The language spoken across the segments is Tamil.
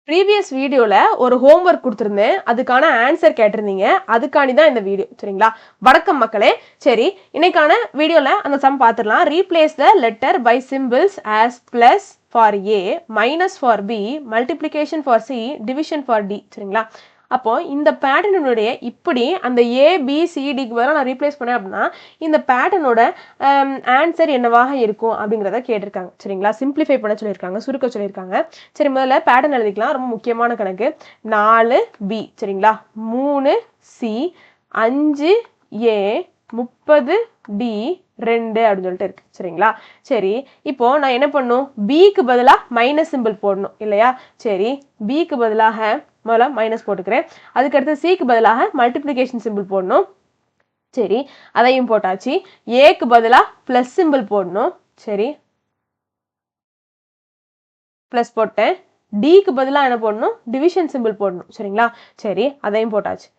ப்ரீவியஸ் வீடியோல ஒரு ஹோம்வொர்க் கொடுத்துருந்தேன். அதுக்கான ஆன்சர் கேட்டிருந்தீங்க. அதுக்காண்டி தான் இந்த வீடியோ. சரிங்களா? வணக்கம் மக்களே. சரி, இன்னைக்கான வீடியோல அந்த சம் பார்த்துடலாம். Replace the letter by symbols as plus for A, minus for B, multiplication for C, division for D. சரிங்களா? அப்போ இந்த பேட்டர்னுடைய இப்படி அந்த ஏ பி சிடிக்கு பதிலாக நான் ரீப்ளேஸ் பண்ணேன் அப்படின்னா இந்த பேட்டர்னோட ஆன்சர் என்னவாக இருக்கும் அப்படிங்கிறத கேட்டிருக்காங்க. சரிங்களா? சிம்பிளிஃபை பண்ண சொல்லியிருக்காங்க, சுருக்க சொல்லியிருக்காங்க. சரி, முதல்ல பேட்டர்ன் எழுதிக்கலாம். ரொம்ப முக்கியமான கணக்கு. 4 பி, சரிங்களா, 3 சி, 5 ஏ, 30 டி, 2 அப்படின்னு சொல்லிட்டு இருக்கு. சரிங்களா? சரி, இப்போ நான் என்ன பண்ணும், பிக்கு பதிலாக மைனஸ் சிம்பிள் போடணும் இல்லையா? சரி, பிக்கு பதிலாக முதல்ல மைனஸ் போட்டுக்கிறேன். அதுக்கடுத்து சிக்கு பதிலாக மல்டிப்ளிகேஷன் சிம்பிள் போடணும். சரி, அதையும் போட்டாச்சு. ஏக்கு பதிலாக பிளஸ் சிம்பிள் போடணும். சரி, பிளஸ் போட்டேன். டிக்கு பதிலாக என்ன போடணும், டிவிஷன் சிம்பிள் போடணும். சரிங்களா? சரி, அதையும் போட்டாச்சு.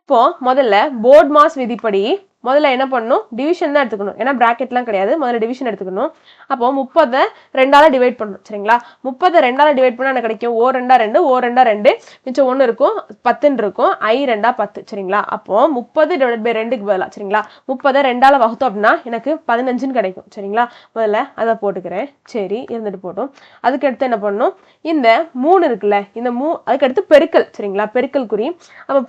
இப்போ முதல்ல போர்ட் மாஸ் விதிப்படி முதல்ல என்ன பண்ணணும், டிவிஷன் தான் எடுத்துக்கணும். ஏன்னா பிராக்கெட்லாம் கிடையாது. முதல்ல டிவிஷன் எடுத்துக்கணும். அப்போ 30 2ஆல டிவைட் பண்ணணும். சரிங்களா? 30 2ஆல டிவைட் பண்ணால் என்ன கிடைக்கும், ஓ 2 2, ஓ 2 2, மிச்சம் 1 இருக்கும், 10 இருக்கும், ஐ 2 10. சரிங்களா? அப்போ 30 டிவைட் பை 2க்கு பதிலாக, சரிங்களா, 30 2ஆல வகுத்தோம் அப்படின்னா எனக்கு 15ன்னு கிடைக்கும். சரிங்களா? முதல்ல அதை போட்டுக்கிறேன். சரி, இருந்துட்டு போட்டோம். அதுக்கடுத்து என்ன பண்ணணும், இந்த 3 இருக்குல்ல, இந்த அதுக்கடுத்து பெருக்கல். சரிங்களா? பெருக்கல் குறி. அப்போ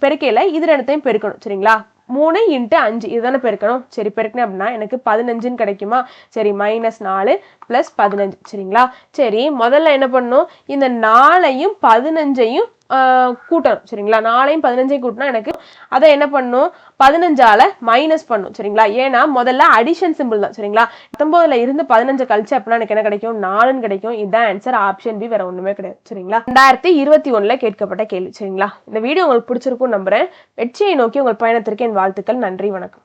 பெருக்கையில் இது ரெண்டுத்தையும் பெருக்கணும். சரிங்களா? 3 × 5 இதுதானே பெருக்கணும். சரி, பெருக்கணும் அப்படின்னா எனக்கு 15ன்னு கிடைக்குமா? சரி, -4 + 15. சரிங்களா? சரி, முதல்ல என்ன பண்ணணும், இந்த 4ஐயும் 15ஐயும் கூட்டணும். சரிங்களா? 4ஐயும் 15ஐயும் கூட்டினா எனக்கு அதை என்ன பண்ணணும், 15ஆல மைனஸ் பண்ணும். சரிங்களா? ஏன்னா முதல்ல அடிஷன் சிம்பிள் தான். சரிங்களா? 19ல இருந்து 15 கழிச்சு அப்படின்னா எனக்கு என்ன கிடைக்கும், 4ன்னு கிடைக்கும். இதுதான் ஆன்சர். ஆப்ஷன் பி, வேற ஒண்ணுமே கிடையாது. சரிங்களா? 2021ல கேட்கப்பட்ட கேள்வி. சரிங்களா? இந்த வீடியோ உங்களுக்கு பிடிச்சிருக்கும் நம்புறேன். வெற்றியை நோக்கி உங்கள் பயணத்திற்கு என் வாழ்த்துக்கள். நன்றி, வணக்கம்.